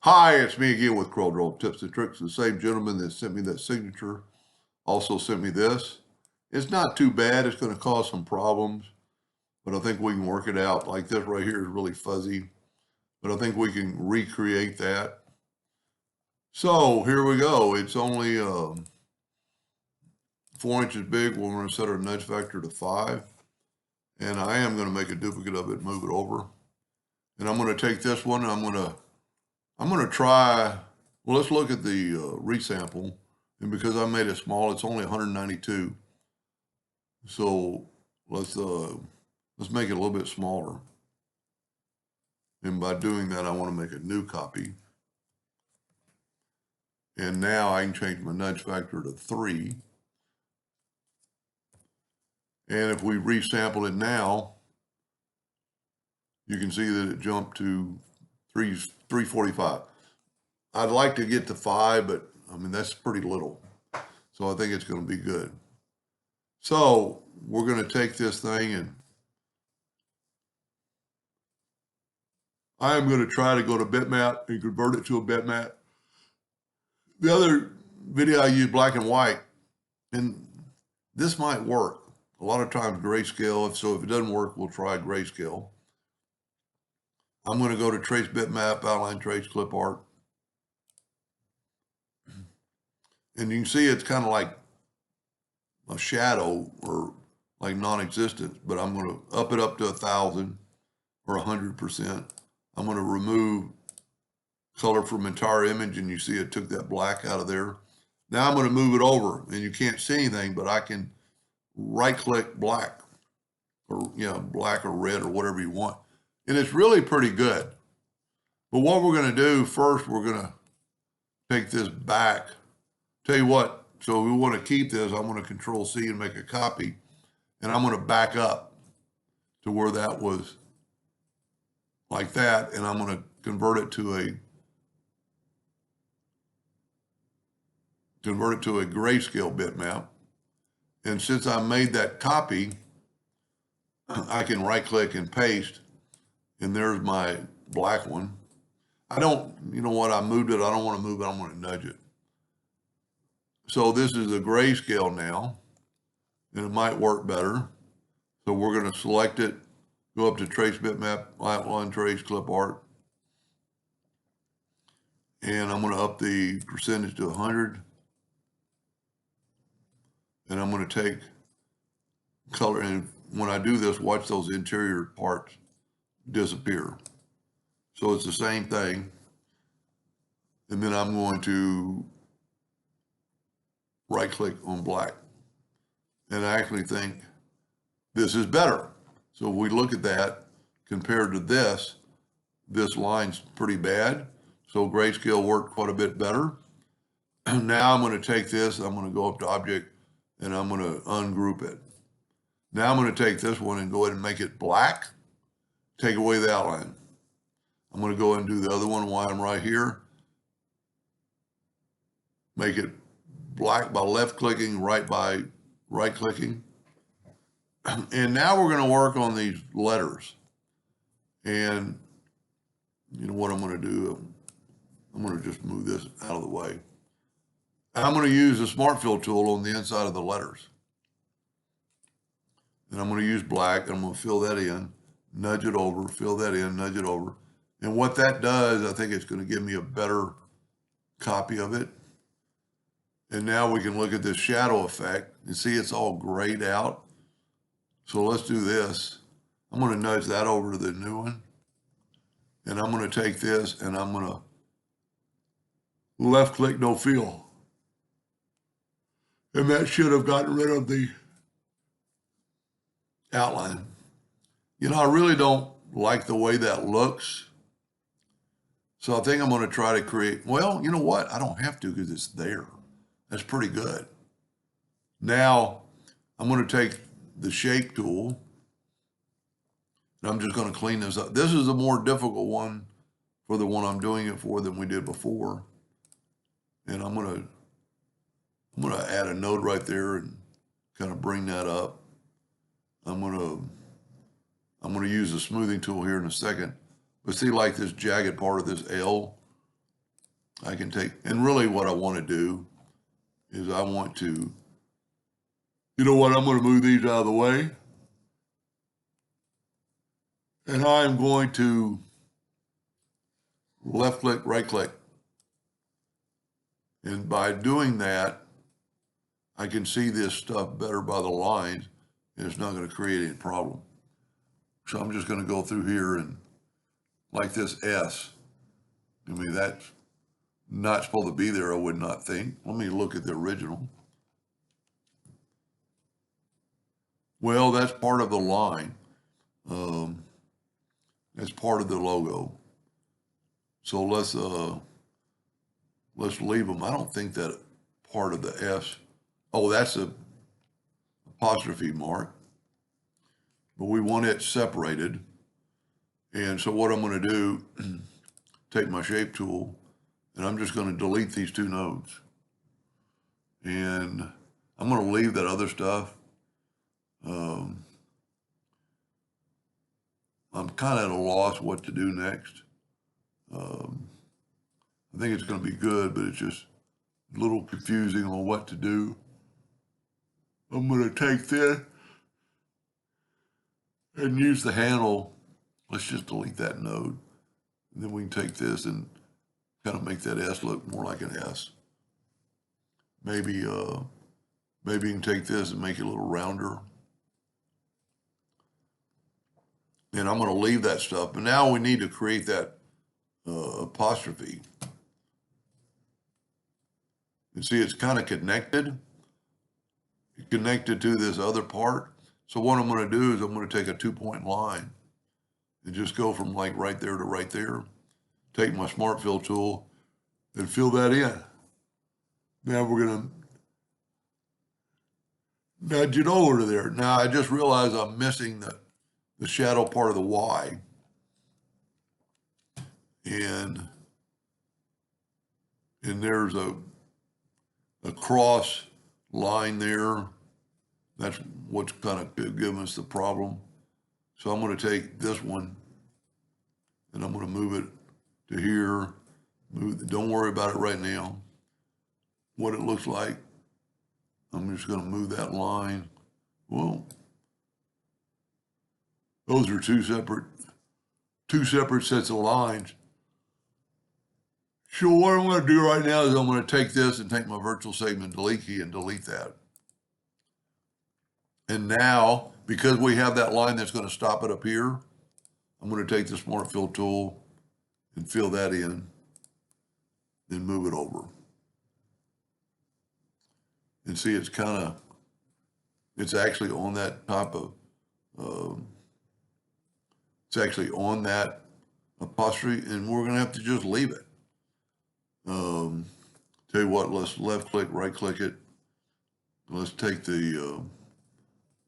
Hi, it's me again with Corel Tips and Tricks. The same gentleman that sent me that signature also sent me this. It's not too bad. It's going to cause some problems, but I think we can work it out. Like this right here is really fuzzy, but I think we can recreate that. So here we go. It's only 4 inches big. We're going to set our nudge factor to 5. And I am going to make a duplicate of it, move it over. And I'm going to take this one and I'm going to try, well, let's look at the resample. And because I made it small, it's only 192. So let's make it a little bit smaller. And by doing that, I want to make a new copy. And now I can change my nudge factor to 3. And if we resample it now, you can see that it jumped to 345. I'd like to get to 5, but I mean, that's pretty little. So I think it's going to be good. So we're going to take this thing and I am going to try to go to bitmap and convert it to a bitmap. The other video I used black and white, and this might work. A lot of times grayscale, so if it doesn't work, we'll try grayscale. I'm going to go to trace bitmap, outline trace, clip art. And you can see it's kind of like a shadow or like non-existent, but I'm going to up it up to 1,000 or 100%. I'm going to remove color from entire image, and you see it took that black out of there. Now I'm going to move it over, and you can't see anything, but I can right-click black, or black or red or whatever you want. And it's really pretty good. But what we're going to do first, we're going to take this back. Tell you what, so we want to keep this, I'm going to Control C and make a copy. And I'm going to back up to where that was like that. And I'm going to convert it to a grayscale bitmap. And since I made that copy, I can right click and paste. And there's my black one. I don't, you know what, I moved it. I don't want to move it. I'm going to nudge it. So this is a grayscale now, and it might work better. So we're going to select it, go up to trace bitmap, outline trace, clip art. And I'm going to up the percentage to 100. And I'm going to take color, and when I do this, watch those interior parts disappear. So it's the same thing. And then I'm going to right click on black. And I actually think this is better. So if we look at that compared to this line's pretty bad. So grayscale worked quite a bit better. Now I'm going to take this, I'm going to go up to object, and I'm going to ungroup it. Now I'm going to take this one and go ahead and make it black. Take away the outline. I'm going to go ahead and do the other one while I'm right here. Make it black by left clicking, right by right clicking. And now we're going to work on these letters. And you know what I'm going to do? I'm going to just move this out of the way. I'm going to use the Smart Fill tool on the inside of the letters. And I'm going to use black, and I'm going to fill that in, nudge it over, fill that in, nudge it over. And what that does, I think it's going to give me a better copy of it. And now we can look at this shadow effect and see it's all grayed out. So let's do this. I'm going to nudge that over to the new one. And I'm going to take this and I'm going to left click no fill. And that should have gotten rid of the outline. You know, I really don't like the way that looks. So I think I'm going to try to create, well, you know what? I don't have to because it's there. That's pretty good. Now I'm going to take the shape tool and I'm just going to clean this up. This is a more difficult one for the one I'm doing it for than we did before. And I'm going to add a node right there and kind of bring that up. I'm going to use the smoothing tool here in a second. But see, like this jagged part of this L, I can take, and really what I want to do is I want to, you know what, I'm going to move these out of the way. And I'm going to left click, right click. And by doing that, I can see this stuff better by the lines, and it's not going to create any problem. So I'm just going to go through here and like this S. I mean, that's not supposed to be there, I would not think. Let me look at the original. Well, that's part of the line. That's part of the logo. So let's leave them. I don't think that part of the S. Oh, that's a apostrophe mark, but we want it separated. And so what I'm going to do, take my shape tool, and I'm just going to delete these two nodes. And I'm going to leave that other stuff. I'm kind of at a loss what to do next. I think it's going to be good, but it's just a little confusing on what to do. I'm going to take this and use the handle. Let's just delete that node. And then we can take this and kind of make that S look more like an S. Maybe you can take this and make it a little rounder. And I'm going to leave that stuff. But now we need to create that apostrophe. You see, it's kind of connected to this other part. So what I'm going to do is I'm going to take a 2-point line and just go from like right there to right there. Take my Smart Fill tool and fill that in. Now we're going to nudge it over to there. Now I just realized I'm missing the shadow part of the Y. And there's a cross line there. That's what's kind of giving us the problem. So I'm going to take this one and I'm going to move it to here. Don't worry about it right now. What it looks like. I'm just going to move that line. Well, those are two separate sets of lines. So what I'm going to do right now is I'm going to take this and take my virtual segment delete key and delete that. And now, because we have that line that's going to stop it up here, I'm going to take the Smart Fill tool and fill that in, then move it over. And see, it's actually on that top of, it's actually on that apostrophe, and we're going to have to just leave it. Tell you what, let's left click, right click it. Let's take the,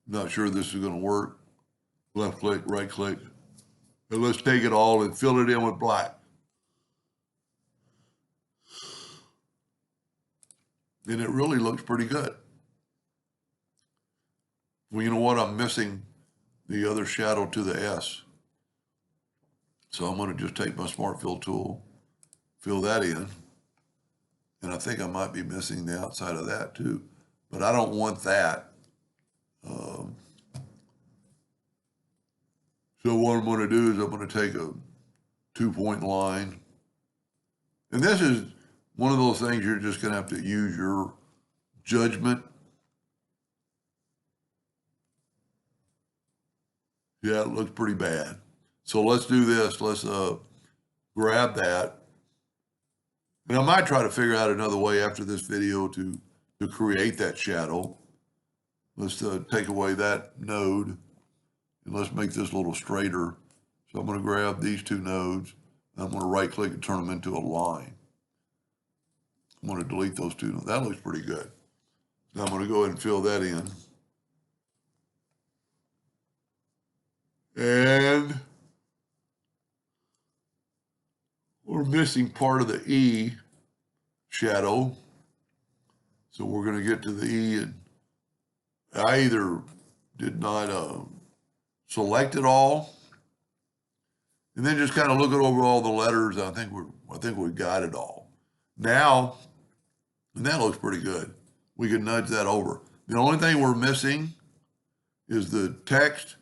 not sure this is going to work. Left click, right click. And let's take it all and fill it in with black. And it really looks pretty good. Well, you know what? I'm missing the other shadow to the S. So I'm going to just take my Smart Fill tool, fill that in. And I think I might be missing the outside of that too. But I don't want that. So what I'm going to do is I'm going to take a 2-point line. And this is one of those things you're just going to have to use your judgment. Yeah, it looks pretty bad. So let's do this. Let's grab that. And I might try to figure out another way after this video to create that shadow. Let's take away that node. And let's make this a little straighter. So I'm going to grab these two nodes. And I'm going to right click and turn them into a line. I'm going to delete those two. That looks pretty good. Now I'm going to go ahead and fill that in. And we're missing part of the E shadow. So we're going to get to the E, and I either did not select it all, and then just kind of looking over all the letters. I think we got it all. Now, and that looks pretty good. We can nudge that over. The only thing we're missing is the text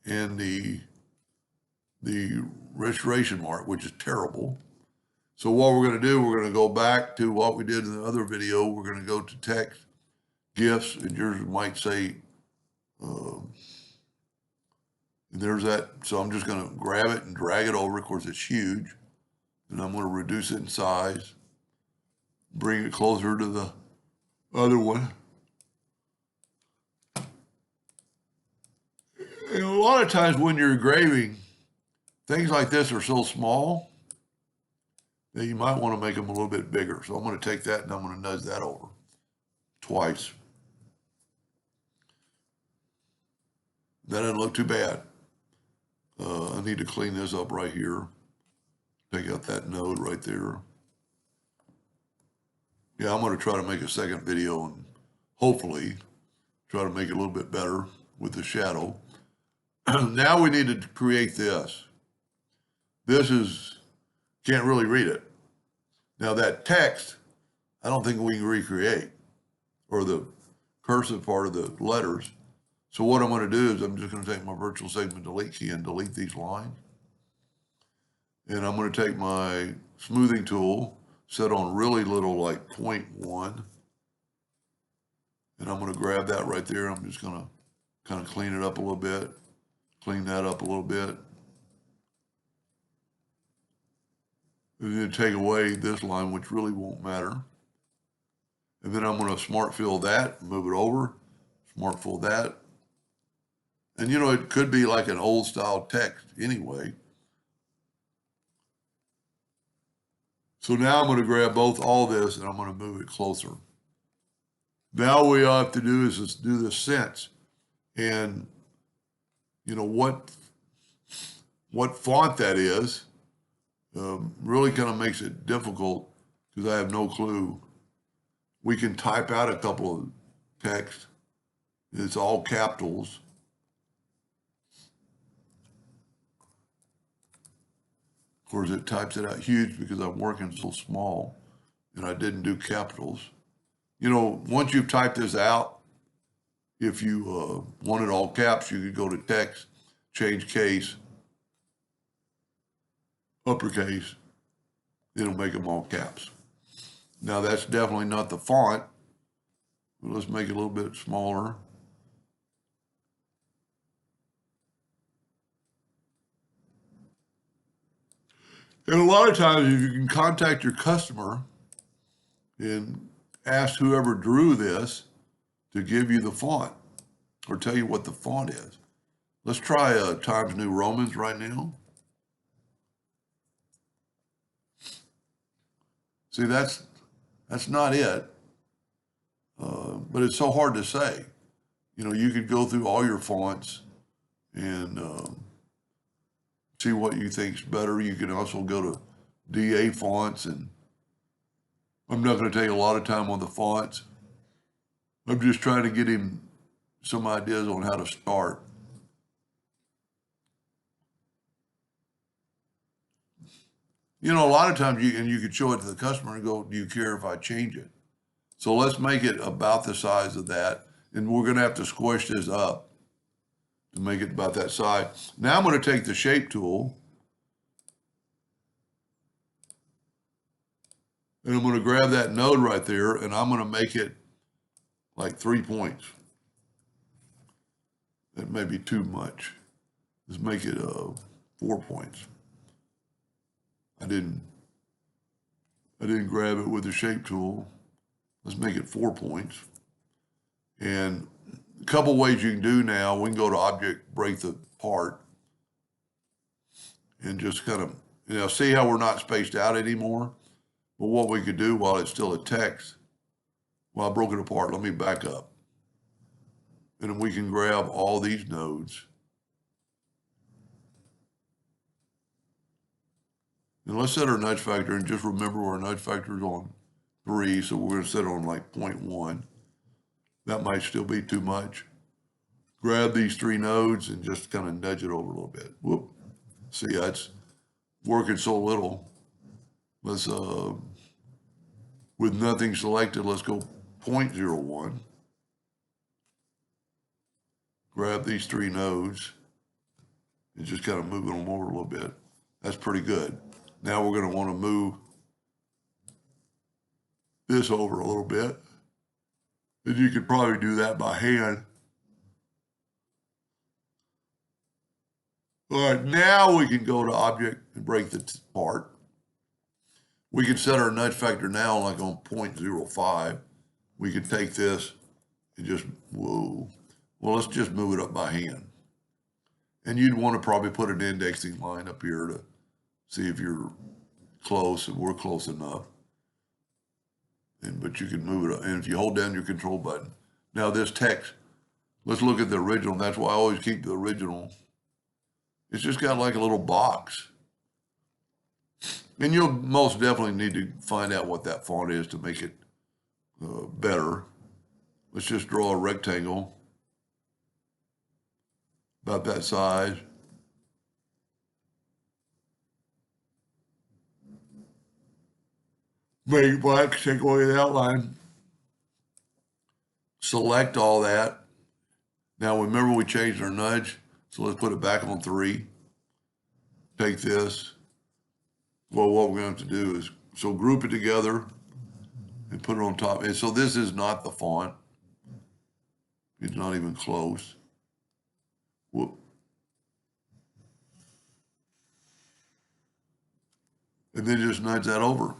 and the restoration mark, which is terrible. So what we're going to do, we're going to go back to what we did in the other video. We're going to go to text, GIFs, and yours might say, and there's that. So I'm just going to grab it and drag it over. Of course, it's huge. And I'm going to reduce it in size, bring it closer to the other one. And a lot of times when you're engraving, things like this are so small that you might want to make them a little bit bigger. So I'm going to take that and I'm going to nudge that over twice. That doesn't look too bad. I need to clean this up right here. Take out that node right there. Yeah, I'm going to try to make a second video and hopefully try to make it a little bit better with the shadow. Now we need to create this. This is, can't really read it. Now that text, I don't think we can recreate, or the cursive part of the letters. So what I'm going to do is I'm just going to take my virtual segment delete key and delete these lines. And I'm going to take my smoothing tool, set on really little, like 0.1. And I'm going to grab that right there. I'm just going to kind of clean it up a little bit, clean that up a little bit. And then take away this line, which really won't matter. And then I'm going to smart fill that, move it over, smart fill that. And you know, it could be like an old style text anyway. So now I'm going to grab all this and I'm going to move it closer. Now what we have to do is just do the sense. And you know, what font that is really kind of makes it difficult because I have no clue. We can type out a couple of text. It's all capitals. Of course, it types it out huge because I'm working so small and I didn't do capitals. You know, once you've typed this out, if you wanted all caps, you could go to text, change case, uppercase, it'll make them all caps. Now that's definitely not the font, but let's make it a little bit smaller. And a lot of times if you can contact your customer and ask whoever drew this to give you the font or tell you what the font is. Let's try Times New Romans right now. See, that's not it, but it's so hard to say. You know, you could go through all your fonts and see what you think's better. You can also go to DA fonts, and I'm not going to take a lot of time on the fonts. I'm just trying to get him some ideas on how to start. You know, a lot of times you could show it to the customer and go, do you care if I change it? So let's make it about the size of that. And we're going to have to squish this up to make it about that size. Now I'm going to take the shape tool and I'm going to grab that node right there and I'm going to make it like 3 points. That may be too much. Let's make it 4 points. I didn't grab it with the shape tool. Let's make it 4 points. And a couple ways you can do now, we can go to object, break the part, and just kind of, you know, see how we're not spaced out anymore? But what we could do while it's still a text, well, I broke it apart, let me back up. And then we can grab all these nodes. And let's set our nudge factor, and just remember our nudge factor is on 3, so we're going to set it on like 0.1. That might still be too much. Grab these 3 nodes and just kind of nudge it over a little bit. Whoop. See, that's working so little. Let's With nothing selected, let's go 0.01. Grab these 3 nodes and just kind of move them over a little bit. That's pretty good. Now we're going to want to move this over a little bit. And you could probably do that by hand. All right, now we can go to object and break the part. We can set our nudge factor now like on 0.05. We can take this and just, whoa. Well, let's just move it up by hand. And you'd want to probably put an indexing line up here to see if you're close, and we're close enough. But you can move it up. And if you hold down your control button. Now this text, let's look at the original. That's why I always keep the original. It's just got like a little box. And you'll most definitely need to find out what that font is to make it better. Let's just draw a rectangle about that size. Make it black, take away the outline. Select all that. Now remember we changed our nudge, so let's put it back on 3. Take this. Well, what we're going to have to do is, so group it together and put it on top. And so this is not the font. It's not even close. Whoop. And then just nudge that over.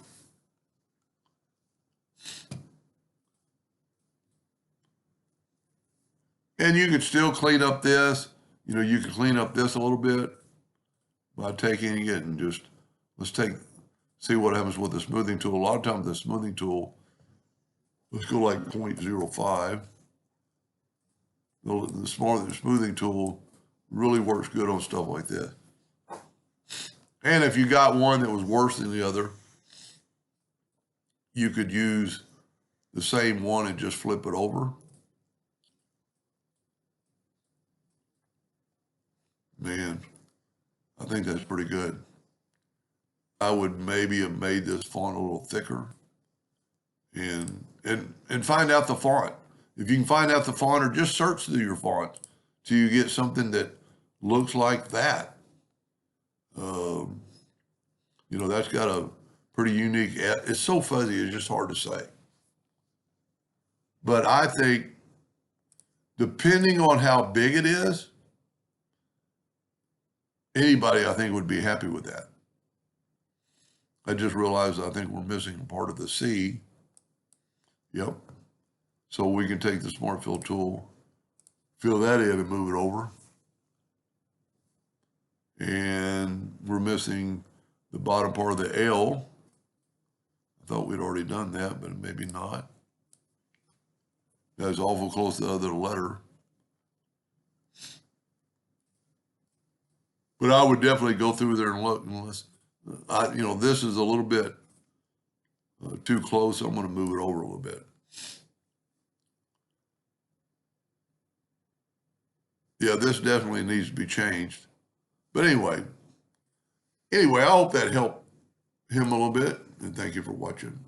And you could still clean up this. You know, you could clean up this a little bit by taking it and just, see what happens with the smoothing tool. A lot of times the smoothing tool, let's go like 0.05. The smoothing tool really works good on stuff like this. And if you got one that was worse than the other, you could use the same one and just flip it over. Man, I think that's pretty good. I would maybe have made this font a little thicker and find out the font. If you can find out the font, or just search through your font till you get something that looks like that. You know, that's got a pretty unique, it's so fuzzy, it's just hard to say. But I think, depending on how big it is, anybody, I think, would be happy with that. I just realized I think we're missing part of the C. Yep. So we can take the Smart Fill tool, fill that in and move it over. And we're missing the bottom part of the L. I thought we'd already done that, but maybe not. That's awful close to the other letter. But I would definitely go through there and look. Unless, you know, this is a little bit too close. I'm going to move it over a little bit. Yeah, this definitely needs to be changed. But anyway, I hope that helped him a little bit. And thank you for watching.